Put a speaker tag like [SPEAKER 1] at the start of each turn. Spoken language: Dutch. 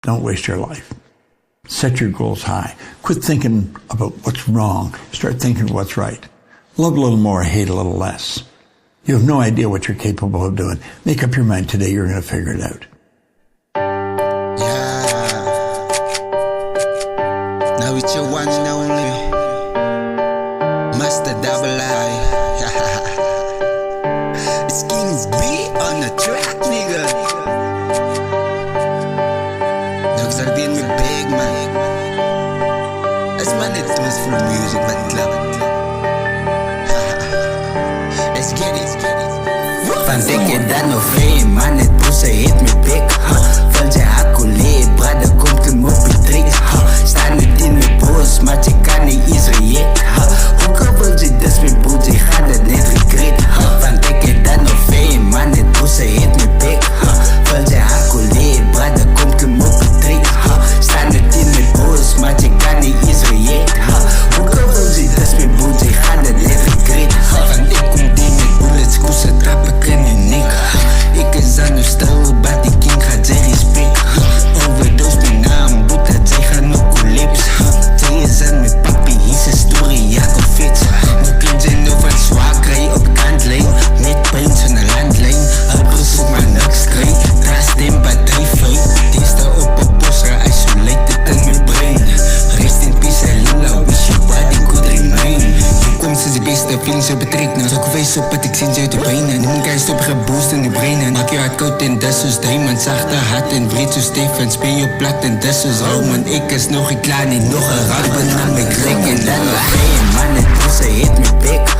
[SPEAKER 1] Don't waste your life. Set your goals high. Quit thinking about what's wrong. Start thinking what's right. Love a little more, hate a little less. You have no idea what you're capable of doing. Make up your mind today, you're going to figure it out.
[SPEAKER 2] Yeah. Now it's your one and only Master Double I. It's Kings B on the track, nigga. Dogs are being me big, man. As man, it was full music, but love it. Let's get it. Van dikke dan nog geen man, het boeze heet me big. Val je accolade, brada, komt hem op je trick. Sta niet in mijn boos, maar je kan niet eens reëet. Hoe kan wil je dus mijn boet, je gaat het net regret. Van dikke dan nog geen man, het boeze heet me big. Val je accolade, brada, komt hem op je trick. Sta niet in mijn boos, maar je kan niet eens reëet. Hoe kan wil je dus mijn boet, je gaat het net regret. Van ik kom die met bullets, koesen trappen. Ik is aan de stil, but die king gaat zijn respect. Overdose mijn naam, boete, zij gaan ook collapse. Zij is aan mijn papi, hier is een story, ja, kom fit. Nu kun je nog van zwaar krijgen op kantlijn. Met pijn van een landlijn. Albers op mijn niks krijg. Trust in batterij fijn. Diensten op een bosra, isolated in mijn brein. Rest in peace, Lila, wish your body could remain. Toekomst is de beste, feelings op betrekken. Zo geweest op het, ik zie ze uit de benen. Noem kijst op geboost in de breinen. Maak je hart koud en des zoals diamond. Zachte hart en breed zoals Stefan. Speel je plat en des zoals Roman. Ik is nog niet klaar, niet nog een rad. Ben aan mijn klik en dan nog geen man. Het boeze heet me big.